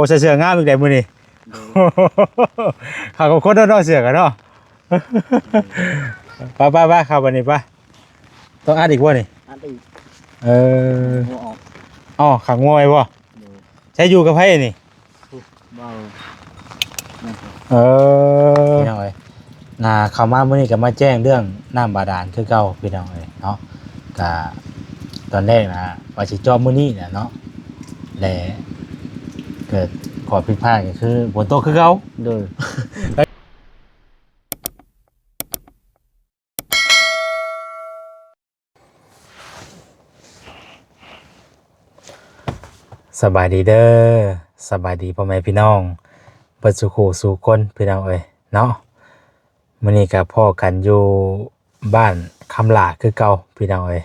โอ้เสืองามอีกแต่มื้อนี้ข้าก็คนเนาะเสือกันเนาะไปครับวันนี้ไปต้องอัดอีกบ่นี่อันอีกหัวออกอ๋อขังงวยบ่ใช้อยู่กับไผนี่เบาพี่น้องเอ้ยเข้ามามื้อนี้ก็มาแจ้งเรื่องน้ำบาดาลคือเก่าพี่น้องเอ้ยเนาะก็ตอนแรกนะว่าสิจอมื้อนี้น่ะเนาะและเกิดขอผิดพลาดก็คือฝนตกคือเก่าโดยสบายดีเด้อสบายดีพ่อแม่พี่น้องเบิดสุขสู่คนพี่น้องเอ้ยเนาะมื้อนี้ก็พ้อกันอยู่บ้านคำหลาคือเก่าพี่น้องเอ้ย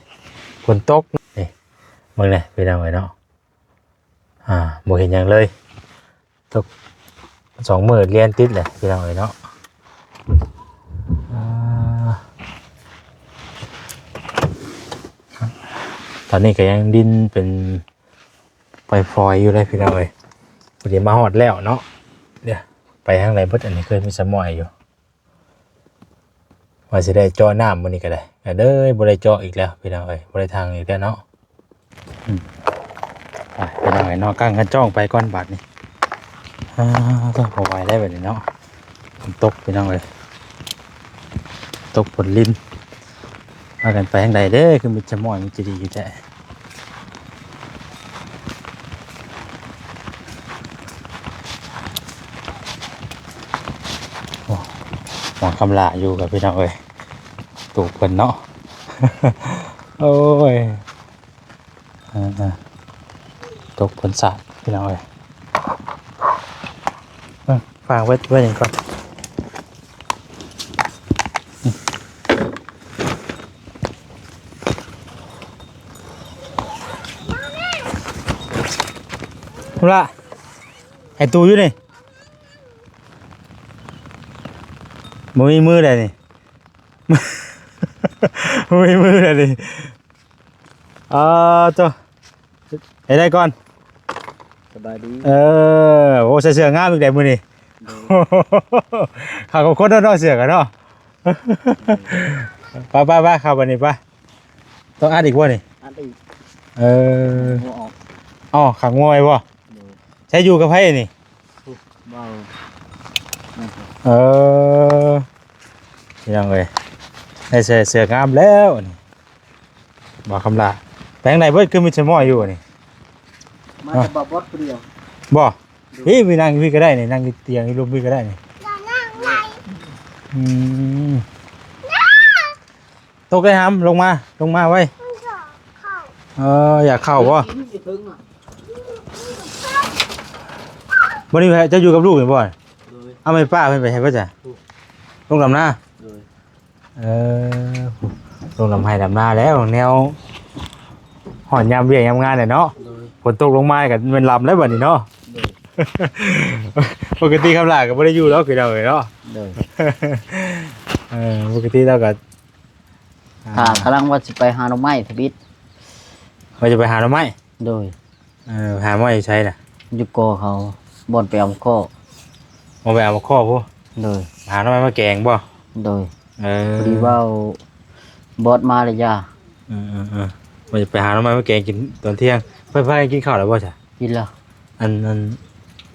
ฝนตกนี่เบิ่งนี่พี่น้องเอ้ยเนาะบ่เห็นหยังเลยตก2 มื้อเรียนติดเลยพี่น้องเอ้ยเนาะตอนนี้ก็ยังดินเป็นปล่อยๆอยู่เลยพี่น้องเอ้ยพอดีมาฮอดแล้วเนาะเดี๋ยวไปทางไหนเบิดอันนี้เคยมีสมอยอยู่ว่าสิได้เจาะน้ำมื้อนี้ก็ได้เด้อบ่ได้เจาะอีกแล้วพี่น้องเอ้ยบ่ได้ทางอีกแล้วเนาะไปพี่น้องเอ้ยเนาะกั้งกันจ้องไปก่อนบาดนี้ต้องพอไหวได้แบบนี้เนาะฝนตกพี่น้องเอ้ยตกฝนลิ้นพากันไปทางใดเด้อคือมีสมอยมันจะดีอยู่แท้หมอคำลาอยู่กับพี่น้องเอ้ยตูกเพิ่นเนาะ โอ้ยตกฝนสาดพี่น้องเอ้ยฝากไว้อย่างก่อนคำลาไอตูอยู่นี่มือเลยนี่ มือเลยนี่จ้ะไอ้ได้ก่อนสบายดีโอ้เสืองามอีกแต่มื้อนี้ข้าก็คนเนาะเสือกันเนาะไปครับวันนี้ไปต้องอัดอีกบ่นี่อันอีกหัวออกอ๋อขังงวยบ่ใช้อยู่กับไผนี่เบายังเลยได้เสืองามแล้วนี่บ่คำลาแปลงไหนเบิดคือมีสมอยอยู่นี่มาจะบอสเดียวบ่พี่นั่งพี่ก็ได้นี่นั่งเตียงนี่ลมพี่ก็ได้นี่ตกได้ห้ำลงมาไว้อยากเข้าบ่วันนี้จะอยู่กับลูกบ่อยเอาไม่ป้าไปให้ป่ะจ๊ะลงลำหน้าลงลำไห้ลำหน้าแล้วแนวหอนยามเวียงยามงานเนี่ยเนาะฝนตกลงมากับเป็นลำแล้วแบบนี้เนาะปกติคำหลาก็ไม่ได้อยู่แล้วคือเราเลยเนาะปกติเราก็กำลังว่าจะไปหาหน่อไม้ทบิดว่าจะไปหาหน่อไม้โดยหาไม้ใช่น่ะยุกเขาบ่อนไปเอาข้อมาไปเอาข้อพวกโดยหาหน่อไม้มาแกงบ่โดยพอดีว่าบอสมาเลยจ้าว่าจะไปหาหน่อไม้มาแกงกินตอนเที่ยงเพื่อนกินข้าวแล้วบ่จ้ะกินแล้วอัน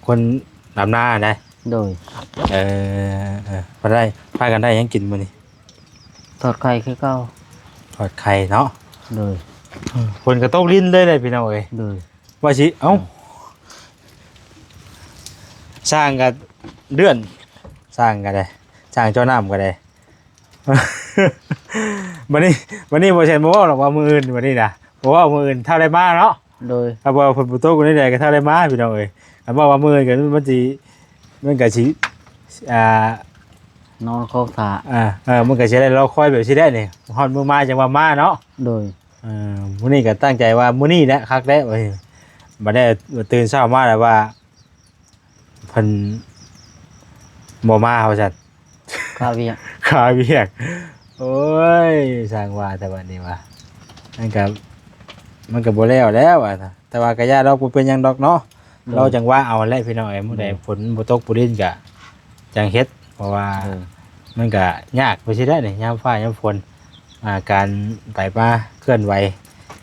คนดำหน้าได้โดยพอได้พากันได้ยังกินมื้อนี้ทอดไข่คือเก่าทอดไข่เนาะโดยคนกระต้มลิ้นเลยพี่น้องเอ้ยโดยว่าสิสร้างกันเดือนสร้างกันได้สร้างเจ้าน้ำกันได้วันนี้บ่ใช่บ่ว่าหรอกว่ามื้ออื่นวันนี้นะบ่ว่ามื้ออื่นเท่าได้มาเนาะโดยถ้าว่าฝนตกกูนี่ได้ก็เท่าได้มาพี่น้องเอ้ยถ้าว่ามื้ออื่นก็มันก็สินอนคอกถามันก็สิได้เราคอยแบบสิได้นี่ฮอดมื้อมาจังว่ามาเนาะโดยมื้อนี้ก็ตั้งใจว่ามื้อนี้แหละคักแล้วบ่ได้ตื่นเช้ามาแล้วว่าเพิ่นบ่มาเฮาซั่นข้าเวียกโอ้ยสร้างว่าแต่บัดนี้ว่ามันก็บ่แล้วอ่ะแต่ว่าก็ย่าเราบ่เป็นหยังดอกเนาะ เราจังว่าเอาแหละพี่น้องเอ้ยมื้อใดฝนบ่ตกบ่ดินก็จังเฮ็ดเพราะว่ามันก็ยากไปสิได้นี่ยามฟ้ายามฝนการไปมาเคลื่อนไหว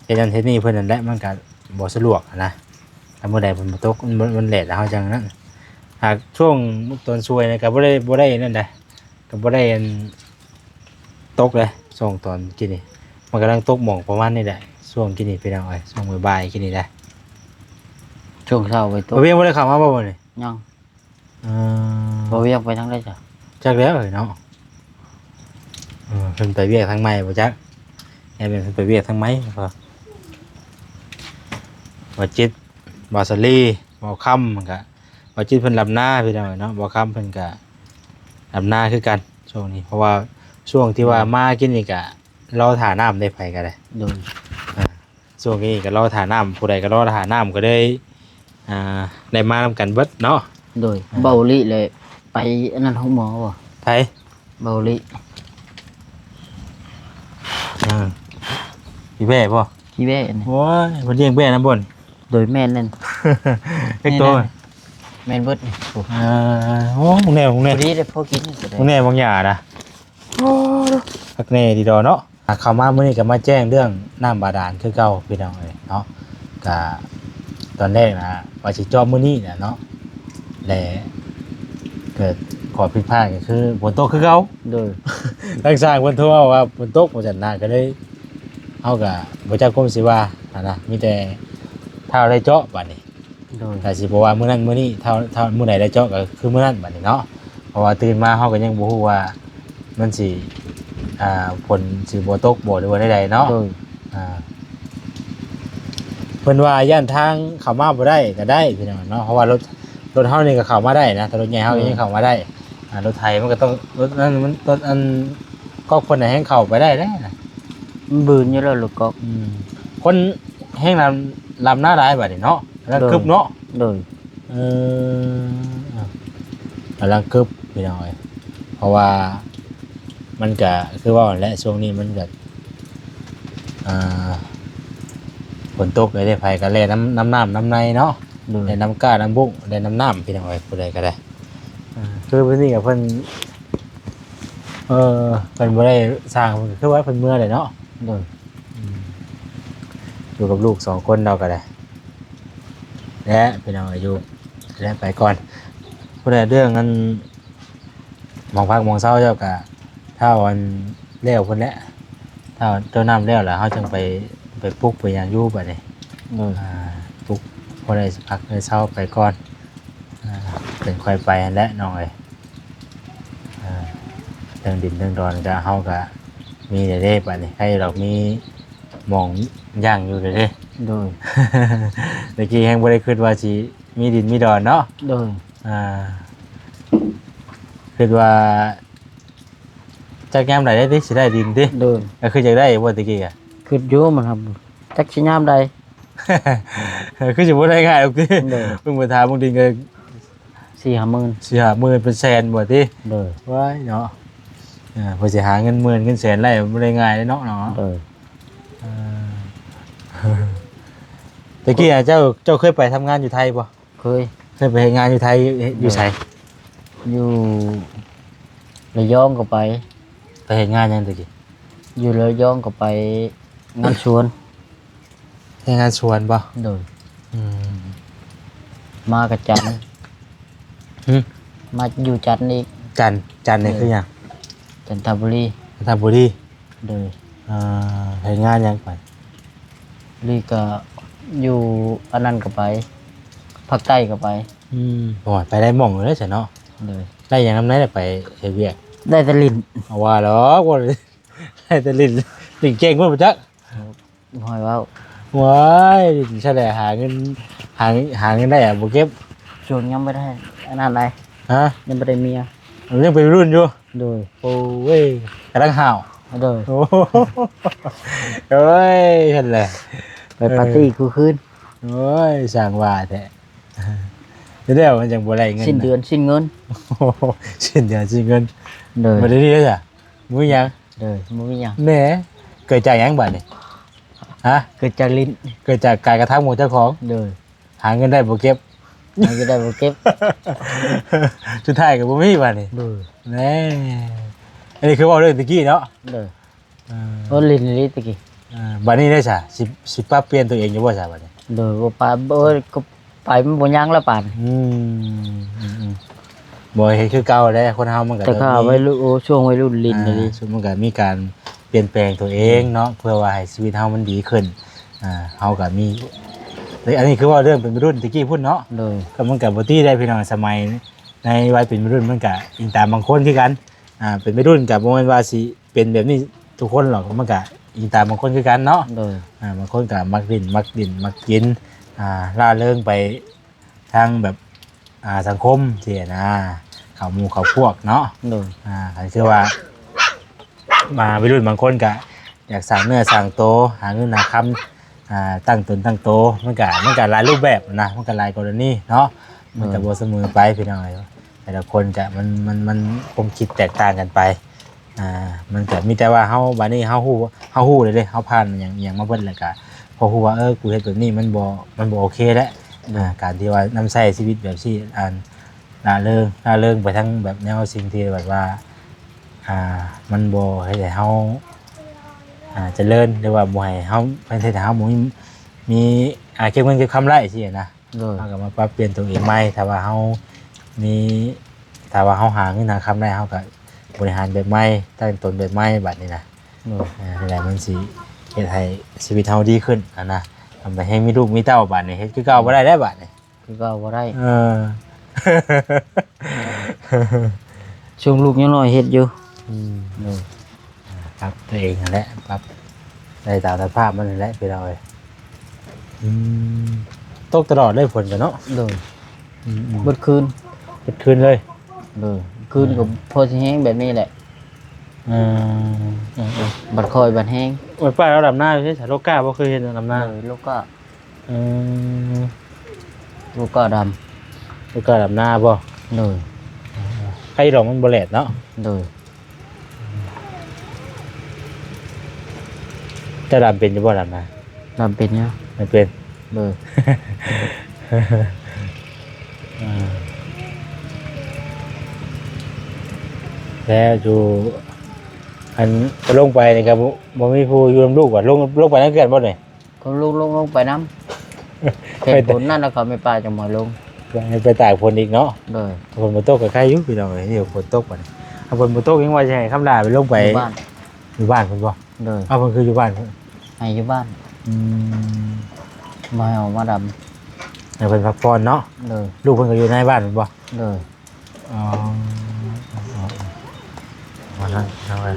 เฮ็ดนั่นเฮ็ดนี่เพิ่นนั่นแหละมันก็บ่สะดวกนะถ้ามื้อใดฝนบ่ตกมันแลดแล้วเฮาจังนั้นหากช่วงตอนช่วยนี่ก็บ่ได้นั่นใดก็บ่ได้อันตกเลยช่วงตอนกินนี่มันกำลังตกหม่องประมาณนี้แหละช่วงกินนี่พี่น้องเอ้ยช่วงบ่ายๆกินนี่ได้ ช่วงเช้าไปตก บ่เวียงบ่ได้เข้ามาบ่นี่ ยัง เอ บ่เวียงไปทางใดจ้ะ จักแล้วเอ้ยเนาะเพิ่นไปเวียกทางใหม่บ่จักแม่เป็นเพิ่นไปเวียกทางไหมพอบ่จิตบ่สลีบ่ค่ำมันก็บ่จิตเพิ่นลำหน้าพี่น้องเนาะบ่ค่ำเพิ่นก็ลำหน้าคือกันช่วงนี้เพราะว่าช่วงที่ว่ามากินนี่ก็รอท่าน้ำได้ไผก็ได้ โดย ช่วงนี้ก็รอท่าน้ำผู้ใดก็รอท่าน้ำก็ได้ได้มานำกันเบิดเนาะ โดยเบาลิเลยไปอันนั้นของหมอบ่ ไผ เบาลิ พี่แบ่บ่ ที่แว่นี่ โอ้ยเพิ่นเลี้ยงแบ่น้ำบ่น โดยแม่นนั่น เล็กตัว แม่นเบิดนี่โอ้ โอ้มึงแน่มึง พ แน่ อดีได้พอกินก็ได้ มึงแน่บางอย่างนะโอ้พักแน่ดีดอเนาะเข้ามามื้อนี้ก็มาแจ้งเรื่องน้ำบาดาลคือเก่าพี่น้องเอ้ยเนาะก็ตอนแรกนะว่าสิจอบมื้อนี้น่ะเนาะและเกิดขอผิดพลาดก็คือฝนตกคือเก่า โดย ทางสร้างเพิ่นโทรมาว่าฝนตกบ่จัดหน้าก็เลยเฮาก็บ่จักคมสิว่านะมีแต่เท่าได้เจาะบัดนี้ โดย ก็สิบ่ว่ามื้อนั้นมื้อนี้เท่ามื้อใดได้เจาะก็คือมื้อนั้นบัดนี้เนาะเพราะว่าตื่นมาเฮาก็ยังบ่ฮู้ว่ามันสิฝนสิบ่ตกบ่หรือว่าใดๆเนาะ โดย เพิ่นว่าย่านทางเข้ามาบ่ได้ก็ได้พี่น้องเนาะเพราะว่ารถเฮานี่ก็เข้ามาได้นะแต่รถใหญ่เฮายังเข้ามาได้รถไทยมันก็ต้องรถนั้นมันรถอันก็คนไหนแฮงเข้าไปได้นะ มันบืนอยู่แล้วลูกกอก คนแฮงลำหน้าหลายบัดนี้เนาะแล้วกึบเนาะ โดย กำลังกึบพี่น้อยเพราะว่ามันก็คือว่าและช่วงนี้มันก็ฝนตกเลยได้ไผก็แล่น้ำในเนาะ โดย ได้น้ำก้าน้ำบุ้งได้น้ำพี่น้อยผู้ใดก็ได้คือเพิ่นนี่กับเพิ่นเพิ่นบ่ได้สร้างคือว่าเพิ่นเมื่อเลยเนาะ โดย อยู่กับลูก2คนเราก็ได้และพี่น้องอายุและไปก่อนผู้ใดเรื่องนั้นหมองพักหมองเศร้าเจ้าก็ถ้าวันเลี้ยวคนแหละถ้าเจ้าน้ำเลี้ยวแล้วเขาจึงไปปลุกไปยางอยู่บัดนี้ โดย ปลุกผู้ใดพักในเศร้าไปก่อนเป็นค่อยไปนั่นแหละน้องเอ้ยเรื่องดินเรื่องดอนก็เฮาก็มีเด้บัดนี้ให้เรามีหมองย่างอยู่เด้ โดย ตะกี้แฮงบ่ได้คิดว่าสิมีดินมีดอนเนาะ โดย คิดว่าจักยามใดได้ติสิได้ดินติ โดย ก็คืออยากได้บ่ตะกี้อ่ะ คืออยู่มันครับจักสิยามใด คือสิบ่ได้ง่ายหรอกติ โดย เพิ่งไปถามบางทีก็ 4-5 หมื่น สิหาหมื่นเป็นแสนบ่ติ โดย ว้ายเนาะเพิ่นสิหาเงินหมื่นเงินแสนได้บ่ได้ง่ายเลยเนาะเนาะ โดย ตะกี้เจ้าเคยไปทำงานอยู่ไทยบ่ เคย เคยไปเฮ็ดงานอยู่ไทยอยู่ไส อยู่ระยองก็ไป ไปเฮ็ดงานหยังตะกี้ อยู่ระยองก็ไปงานสวน เฮ็ดงานสวนบ่ โดย อืม มากระจันทร์ หึ มาอยู่จันทร์อีก จันทร์นี่คือหยัง จันทบุรี จันทบุรี โดย เฮ็ดงานหยังไป ลีก็อยู่อันนั้นก็ไปภาคใต้ก็ไป โอ้ยไปได้หม่องเลยใช่เนาะ โดย ได้อย่างน้ำไหนได้ไปเฮ็ดเวียก ได้แตะลิน เอาว่าหรอกว่าเลยได้แต่ลิ้นเก่งเพิ่นบ่จัก หอยเว้า ว้ายลิ้นแฉลหาเงินหาเงินได้อะบ่เก็บ ช่วงยังไม่ได้อันนั้นไร ฮะ ยังไม่ได้เมีย มันยังเป็นรุ่นอยู่ โดย โอ้ยกำลังห่าว โดย โอ้โหเอ้ยเห็นแหละ ไปปาร์ตี้กูคืน โอ้ยสร้างว่าแท้เดี๋ยวมันจังบ่ได้เงิน สิ้นเดือนสิ้นเงิน โอ้โหสิ้นเดือนสิ้นเงิน โดย บ่ได้ดีเลยจ้ะมื้อหยัง โดยมึงมีหยัง แหมเกิดจากหยังบัดนี่ฮะ เกิดจากลิ้น เกิดจากการกระทำของเจ้าของ โดย หาเงินได้บ่เก็บ มันจะได้บ่เก็บ สุดท้ายก็บ่มีบัดนี้ โดย แน่อันนี้คือเว้าเรื่องตะกี้เนาะ โดย เออ โอ้ลิ้นลิตะกี้ บัดนี้ได้ซะสิปรับเปลี่ยนตัวเองอยู่บ่ซะบัดนี้ โดยบ่ปานบ่ก็ไปมันบ่ยังละปาน บ่เฮ็ดคือเก่าแล้วคนเฮามันก็ แต่ข้าวัยรุ่นโอ้ช่วงวัยรุ่นลิ้นนี่ สมมันก็มีการเปลี่ยนแปลงตัวเองเนาะเพื่อว่าให้ชีวิตเฮามันดีขึ้นเฮาก็มีอันนี้คือว่าเรื่องเป็นวัยรุ่นตะกี้พูดเนาะ โดย ก็มันก็บ่ตี้ได้พี่น้องสมัยในวัยเป็นวัยรุ่นมันก็อิงตามบางคนคือกันเป็นวัยรุ่นก็บ่แม่นว่าสิเป็นแบบนี้ทุกคนหรอกมันก็อิงตามบางคนคือกันเนาะ โดย บางคนก็มักเล่นมักดื่มมักกินล่าเริงไปทางแบบสังคมเสียนะเขาหมู่เขาพวกเนาะ โดย ก็คือว่ามาวัยรุ่นบางคนก็อยากสร้างเนื้อสร้างโตวหาเงินหาคำตั้งตนตั้งโตวมันก็หลายรูปแบบนะมันก็หลายกรณีเนาะมันก็บ่เสมอไปพี่น้องแต่ละคนก็มันความคิดแตกต่างกันไปมันก็มีแต่ว่าเฮาบัดนี้เฮาฮู้เลยเด้เฮาผ่านอย่างมาเบิดแล้วก็พอฮู้ว่ากูเฮ็ดแบบนี้มันบ่โอเคแล้วการที่ว่านำใช้ชีวิตแบบที่ล่าเริงไปทั้งแบบแนวสิ่งที่แบบว่ามันบ่ให้เฮาเจริญหรือว่าบ่ให้เฮาเพิ่นให้เฮาบ่มีเก็บเงินเก็บคำไรสินะ โดย เฮาก็มาปรับเปลี่ยนตัวเองใหม่ถ้าว่าเฮาหาเงินหาคำได้เฮาก็บริหารแบบใหม่ตั้งตนแบบใหม่บัดนี้นะ โดย นี่แหละมันสิเฮ็ดให้ชีวิตเฮาดีขึ้นนะทำไปให้มีลูกมีเต้าบัดนี้เฮ็ดคือเก่าบ่ได้แล้วบัดนี้ คือก็บ่ได้ เออ ช่วงลูกยังน้อยเฮ็ดอยู่ โดยปรับตัวเองนั่นแหละปรับได้ตามสภาพมันนั่นแหละพี่น้องเอ้ยตกตลอดเลยฝนกันเนาะ โดยเบิดคืน เกิดขึ้นเลย โดยคืนก็พอสิแห้งแบบนี้แหละ อืม บัดคอยบัดแห้ง โอ้ยป้าเราดำหน้าใช่ไหมโลก้าบ่เคยเห็นดำหน้า โดยลูกก็ อืม ลูกก็ด โลก้าดำหน้าบ่ ำโดย ใครดอกมันบ่แหลดเนาะ โดย จะดำเป็นจะบ่ดำนะ ดำเป็นเนี่ย ไม่เป็น โดย แล้วอยู่อันลงไปนี่ครับบ่มีผู้อยู่นำลูกว่าลงไปนั่นเกิดบ่นี่ ก็ลงไปน้ำเห็นผลนั่นแล้วเขาไม่ปลาจะมาลง ไปตากฝนอีกเนาะ โดย ฝนบ่ตกก็ใครอยู่พี่น้องเอ้ยเดี๋ยวฝนตกบัดนี้เอาฝนบ่ตกยังว่าสิให้คำลาไปลงไป อยู่บ้าน อยู่บ้านเพิ่นบ่ โดย เอาเพิ่นคืออยู่บ้านเพิ่น ให้อยู่บ้าน อืม มาเอามาด ให้เพิ่นพักผ่อนเนาะ ำโดย ลูกเพิ่นก็อยู่ในบ้านเพิ่นบ่ โดย อ๋อวันนั้นเอาไว้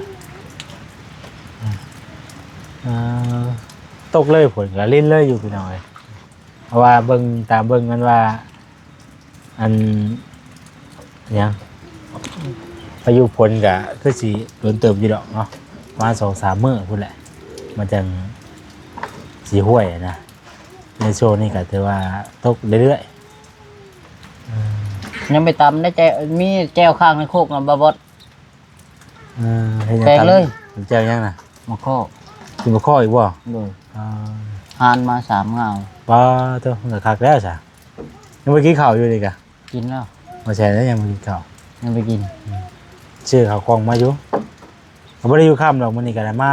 ตกเลยฝนก็ลิ้นเลยอยู่พี่น้องเอ้ยเพราะว่าเบิ่งตามเบิ่งกันว่าอันหยังพายุฝนก็คือสิโดนเติมอยู่ดอกเนาะประมาณ 2-3 มื้อพุ่นแหละ มันจังสิห้วยอะนะในช่วงนี้ก็ถือว่าตกเรื่อย ยังไม่ตำได้แจมีแจวข้างในโคกนะบาบด ๆฮ็ดหง แปลกเลย เจ้ายังน่ะ มาโคก กินบ่ข้ออีกบ่ โดย อ่า หานมา3 เงา ป้าเจ้ามันก็คักแล้วจ้ะยังบ่กินข้าวอยู่นี่กะ กินแล้ว บ่ใช่แล้วยังบ่กินข้าว ยังไปกิน ชื่อข้าวกล้องมาอยู่ก็บ่ได้อยู่ค่ำดอกมื้อนี้ก็ได้มา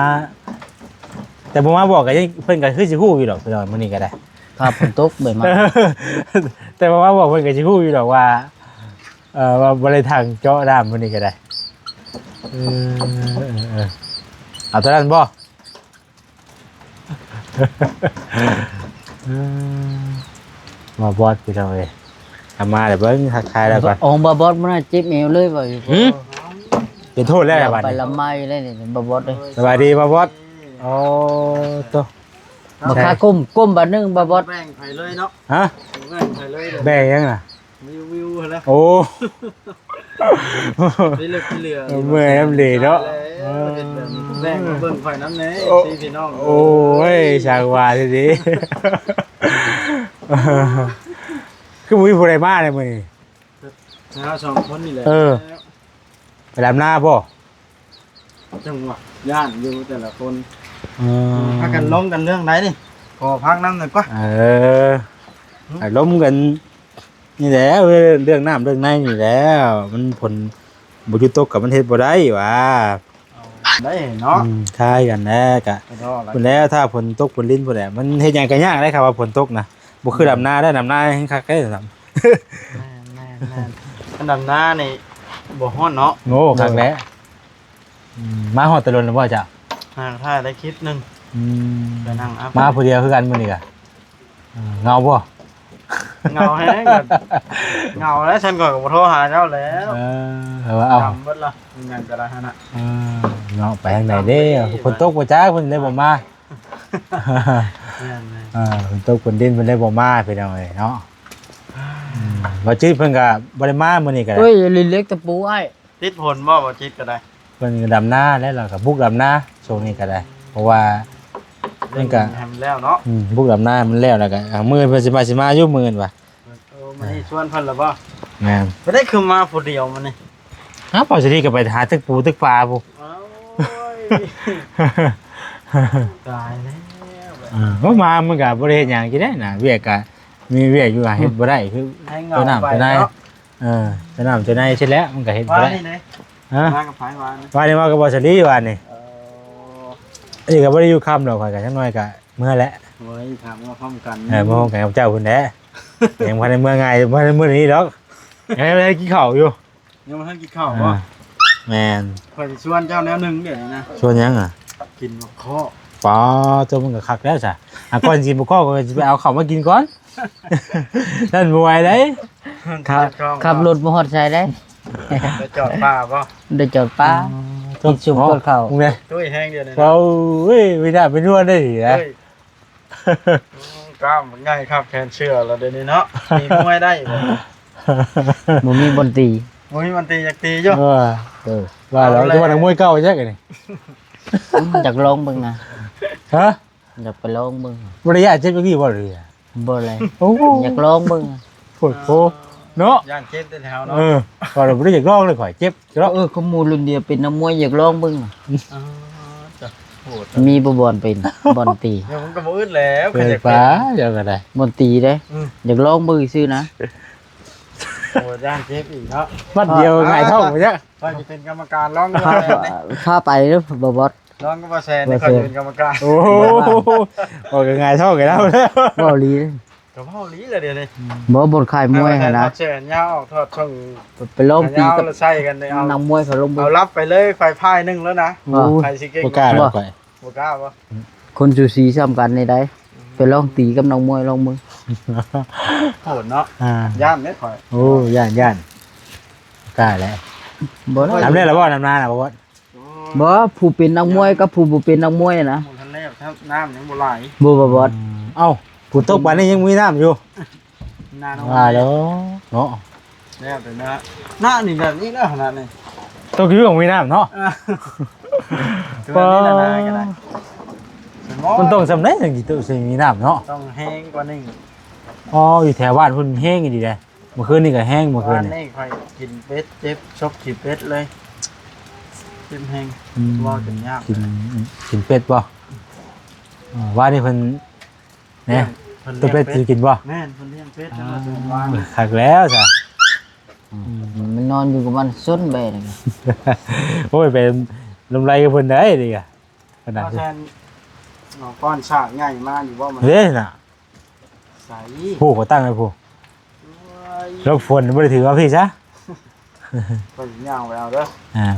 แต่บ่มาบอกก็ยังเพิ่นก็คือสิฮู้อยู่ดอกพี่น้องมื้อนี้ก็ได้ ภาพฝนตกเบิดมา แต่บ่มาบอกเพิ่นก็สิฮู้อยู่ดอกว่าว่าบ่ได้ทางเจาะน้ำมื้อนี้ก็ได้เอาตัวนั้นบ่มาบอดพี่น้องเอ้ยเอามาเดี๋ยวเบิ่งทักทายแล้วก่อน องบาบดมันจิบเอวเลยว่าอยู่ เป็นโทษแล้วบัด ไป นี้ ละไม้เลยนี่บาบดเลย สบายดีมาบอสโอ้ตัว มาคาก้มบาดนึงบาบด แบ่งไผเลยเนาะ ฮะ แบ่งไผเลยเด้อ แบ่งยังน่ะ วิวแล้ว โอ้ ไปเลือกที่เหลือ เมื่อยน้ำเหลเนาะ แบ่งมาเบิ่งไฟน้ำแหน่ โอ้ พี่พี่น้อง โอ้ยช่างว่าทีนี้คือมุ้ยผู้ใดมาเลยมึง ชาวสองคนนี่แหละ เออ ไปดำหน้าป่ะ จังหวะย่านอยู่แต่ละคนพักกันล้มกันเรื่องไหนนี่ขอพักน้ำหน่อยก่อน ไอ้ล้มกัน นี่แหละเรื่องน้ำเรื่องในนี่แหล้วมันผลบ่อยู่ตกกับมันเฮ็ดบ่ได้หว่า ได้เนาะ คล้ายกันแน่กะ ไปรอแล้ว พุ่นแล้วถ้าฝนตกฝนลิ้นพุ่นแหละมันเฮ็ดหยังก็ยากได้ครับว่าฝนตกนะบ่คือดำนาได้ดำนาให้คักได้ดำ แม่อันดำหน้านี่บ่ฮ้อนเนาะ โง่คักแล้วมาฮอดตะลนแล้วบ่จ้ะ ห่างท่ายได้คลิปหนึง อืม ไปนั่งอัพ มาผู้เดียวคือกันมื้อนี้กะเงาบ่ เงาแฮงกันเงาแล้วฉันก็บ่โทรหาเจ้าแล้ว เอา จำเบิดละมีงานก็ได้หั่นน่ะ เงาไปทางไหนเด้ฝนตกบ่จ้าเพิ่นเลยบ่มา แม่น ฝนตกฝนดินเพิ่นเลยบ่มาพี่น้องเอ้ยเนาะบ่จื้อเพิ่นก็บ่ได้มามื้อนี้ก็ได้ เฮ้ยลินเล็กตะปูไอ้ ๆติดผลบ่จิตก็ได้ เพิ่นก็ดำนาแล้วเราก็บุกดำนาช่วงนี้ก็ได้ เพราะว่า มันก็ ให้มันแล้วเนาะ บุกดำนามันแล้วแล้วก็มื้อเพิ่นสิมาอยู่มื้อว่ะ มันนี่ชวนเพิ่นแล้วบ่ แม่น บ่ได้คือมาผู้เดียวมันนี่ ฮะพอสิดีก็ไปหาตึกปูตึกปลาพุ โอ้ยตายแล้ว ก็มามันก็บ่ได้เฮ็ดหยังกินได้น่ะเวียกก็มีเวียกอยู่ก็เฮ็ดบ่ได้คือ ให้เงา ตัวน้ำ ไป ตัวใน เนาะ ตัวน้ำตัวในเสร็จแล้วมันก็เฮ็ดบ่ ว่า ได้ นี่เด้ ฮะ มากับไผว่านี่ ว่านี่มาก็บ่สลีว่านี่ เออ อันนี้ก็บ่ได้อยู่ค่ำดอกข่อยก็จักหน่อยก็เมื่อแล้ว เฮ้ยถามว่าพร้อมกัน เมื่อกันกับเจ้าพุ่นแหละยังบ่ได้เมื่อไงบ่ได้มื้อนี้ดอกยังไม่ได้กินข้าวอยู่ ยังบ่ทันกินข้าวบ่ แม่น ข่อยสิชวนเจ้าแนวหนึงเดี๋ยวนี้นะ ชวนยังอ่ะ กินมะข้อ ป๋อตัวมันก็คักแล้วจ้ะก่อนสิบ่ข้อก็สิไปเอาข้าวมากินก่อน นั่นบ่ไหวเด้ ขับรถมาฮอดใส่ได้ ไปจอดป่าบ่ ได้จอดป้า กินซุปกดข้าว มึงเนี่ย ตุ้ยแห้งเดียวนี่นะ เราเฮ้ยไม่ได้เป็นนวดได้ดินะ เฮ้ยกล้ามมันง่ายครับแคนเชื่อแล้วเดี๋ยวนี้เนาะมีมวยได้บ่ บ่มีบนตรี มวยมันตีอยากตีอยู่ ว่าเราจะว่านักมวยเก่าใช่ไหม อยากลองเบิ่งนะ ฮะ อยากไปลองเบิ่ง บริยาเจ็บเมื่อกี้บ่เลย บ่เลย โอ้โห อยากลองเบิ่ง ปวดโผเนาะ ย่านเจ็บแต่แถวเนาะ ก่อนเราไม่ได้อยากลองเลยข่อยเจ็บแล้ว ข้อมูลรุ่นเดียวเป็นนักมวยอยากลองเบิ่ง จ้ะโหด มีบ่บอลเป็นบอลตี เดี๋ยวผมก็บ่อึดแล้ว เปิดฟ้าเดี๋ยวก็ได้ บอลตีเด้อยากลองเบิ่งซื่อนะ โหย่านเจ็บอีกเนาะ มัดเดียวไงเท่าไปจ้ะ ว่าจะเป็นกรรมการร้องก็ พา ว่าแซนนี่ พาไปเด้อบ่บอส ร้องก็ว่าแซนนี่เขาจะเป็นกรรมการ โอ้โหโอ้ยไงเท่ากันแล้ว บ่ลี ก็เฮาลีเลยเดี๋ยวนี้ บ่บนค่ายมวยหั่นนะ เชิญยาวทอดช่อง ไปลองตี ยาว กับ แล้วใส่กันเลยเอา นักมวยเขาลงเบิ่ เอา ง รับไปเลยไฟพายหนึงแล้วนะใครสิเก่ง โอกาสแล้วข่อย บ่กล้าบ่ คนสูสีซ้ำกันนี่ได้ไปลองตีกับนักมวยลองเบิ่ง โหดเนาะ อ่า ย่านเด้ข่อย โอ้ย่านกล้าแล้ว บ่ได้ ทำได้แล้วบ่ทำนานอ่ะบ่ บ่ผู้เป็นนักมวยกับผู้บ่เป็นนักมวยนะ หมดทันแล้วถ้าน้ำยังบ่ไหล บ่บอส เอ้าผู้ตกวันนี้ยังมีน้ำอยู่ นาน ว่าแล้วเนาะ แล้วแต่นะหน้านี่แบบนี้แล้วขนาดนี้ ตกอยู่ของมีน้ำเนาะ ตัวนี้ละนายก็ได้สมอง มันต้องสำเร็จถึงจะต้องมีน้ำเนาะ ต้องแห้งกว่านี้ อ๋ออยู่แถวบ้านพุ่นแห้งอยู่ดีเลยเมื่อคืนนี่ก็แห้งเมื่อคืน วัน นี่ นี้ค่อยกินเป็ดเจ็บชอบกินเป็ดเลยเจ็บแห้งว่าจนยาก กินเป็ดบ่ว่านี่เพิ่นเนี่ยตัวเป็ดสิกินบ่ แม่นเพิ่นเลี้ยงเป็ดทั้งมาเดือนวาน คักแล้วจ้ะ มันนอนอยู่กับมันส้นแบน โอ้ยเป็นลมไรกับเพิ่นได้ดิอ่ะขนาด เพราะ นี้ ฉะนั้นเอาก้อนฉากใหญ่มาอยู่ว่ามัน เฮ้ยน่ะ ใส ผู้ก็ตั้งไว้ผู้รบฝนบ่ได้ถือว่าพี่ซะ ก็ย่างไปเอาเด้อ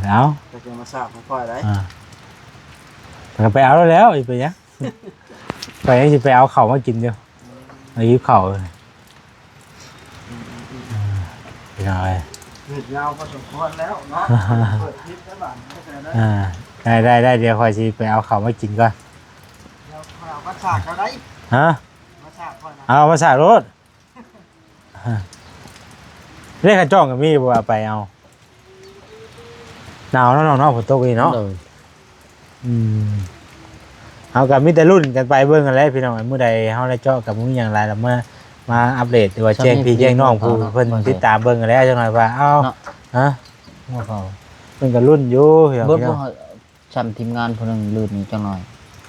เอา จะเก็บมาสาบค่อยๆได้ ก็ไปเอาแล้วอีไปยังไปยังสิไปเอาข้าวมากินเดียวเอาหิวข้าวเลยไปหน่อย เห็ดยาวพอสมควรแล้วเนาะเปิดคลิปได้บ้างเข้าใจได้ ได้เดี๋ยวคอยสิไปเอาข้าวมากินก่อน เดี๋ยวค่อยเอามาสาบเขาได้ ฮะ มาสาบค่อยนะ เอามาสากรถเรียกขันจ้องกับมี่บ่าไปเอาหนาวเนาะฝนตกอีเนาะเอากับมิแต่รุ่นกันไปเบิ่งกันแล้วพี่น้องเมื่อใดเฮาได้เจาะกับมึงอย่างไรแล้วมาอัปเดตหรือว่าแจ้งพี่แจ้งน้องผู้เพิ่นติดตามเบิ่งกันแล้วจังหน่อยว่าเอ้าฮะ บ่เขา เพิ่นก็รุ่นอยู่พี่น้อง เบิด พี่น้ บ่ อง ชั้นทีมงานผู้นึงลื่นนี่จังหน่อย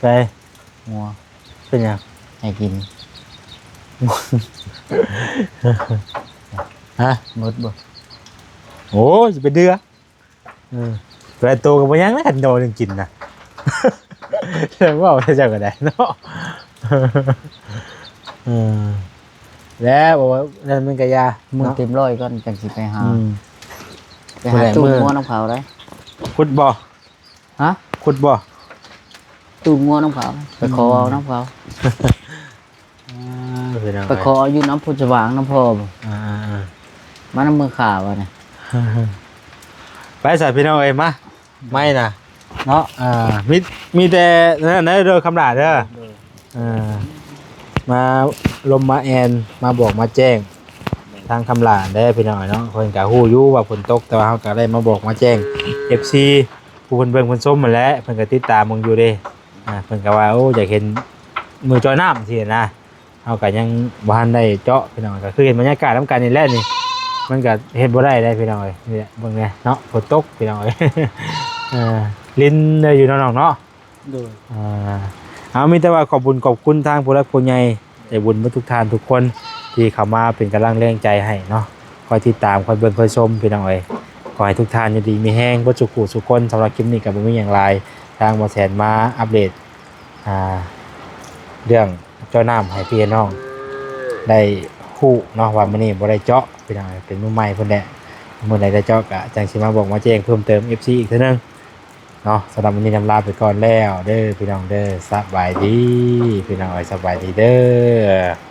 ไป งัว เป็นหยัง ให้กิน ฮะ หมดบ่ โอ้ยจะไปเดือตัวโตกับบ่ยังนะกันโดนึงกินนะ เรื่องว่าจะจังก็ได้เนาะแล้วบอกว่านั่นมันก็ยา มือ เนาะ เต็มร้อยก่อนจังสิไปหา อืม ไปหา มื้ ตู้ อ งัวน้ำเผาได้ ขุดบ่ ฮะ ขุดบ่ ตู้งัวน้ำเผาไปขอเอาน้ำเผา พี่น้อง ไปขอเอาอยู่น้ำพุสว่างน้ำพ่อบ่ อ่า มาน้ำมือขาวะเนี่ย ไปใส่พี่น้องเอ้ยมาไม่นะเนาะมีแต่นั่นนะเด้อคำด่าเด้อมาลมมาแอนมาบอกมาแจ้งทางคำหลานได้พี่น้องเนาะคนกะฮู้อยู่ว่าฝนตกแต่ว่าเฮาก็ได้มาบอกมาแจ้ง FC ผู้เพิ่นเบิ่งเพิ่นส้มมาแล้วเพิ่นก็ติดตามมึงอยู่เด้เพิ่นก็ว่าโอ้อยากเห็นมือจอยน้ำสินะเฮาก็ยังบ่ทันได้เจาะพี่น้องก็คือเห็นบรรยากาศนำกันนี่แหละนี่มันก็เฮ็ดบ่ได้พี่น้องเอ้ยนี่แหละเบิ่งแน่เนาะฝนตกพี่น้องเอ้ยลิ้นได้อยู่เนาะน้องเนาะ โดย เอามีแต่ว่าขอบคุญขอบคุณทางผู้รักผู้ใหญ่ใจบุญมาทุกท่านทุกคนที่เข้ามาเป็นกำลังแรงใจให้เนาะคอยติดตามคอยเบิ่งคอยชมพี่น้องเอ้ยขอให้ทุกท่านอยู่ดีมีแห้งบ่จุกหูสุขคนสำหรับคลิปนี้ก็บ่มีหยังหลายทางบ่แสนมาอัปเดตเรื่องเจ้าน้ำให้พี่น้องได้ฮู้เนาะว่ามื้อนี้บ่ได้เจาะพี่น้องเอ้ยเป็นมื้อใหม่เพิ่นแหละมื้อใดได้เจาะก็จังสิมาบอกมาแจ้งเพิ่มเติม FC อีกเทื่อนึงเนาะสำหรับวันนี้นำลาไปก่อนแล้วเด้อพี่น้องเด้อสบายดีพี่น้องเอ้ยสบายดีเด้อ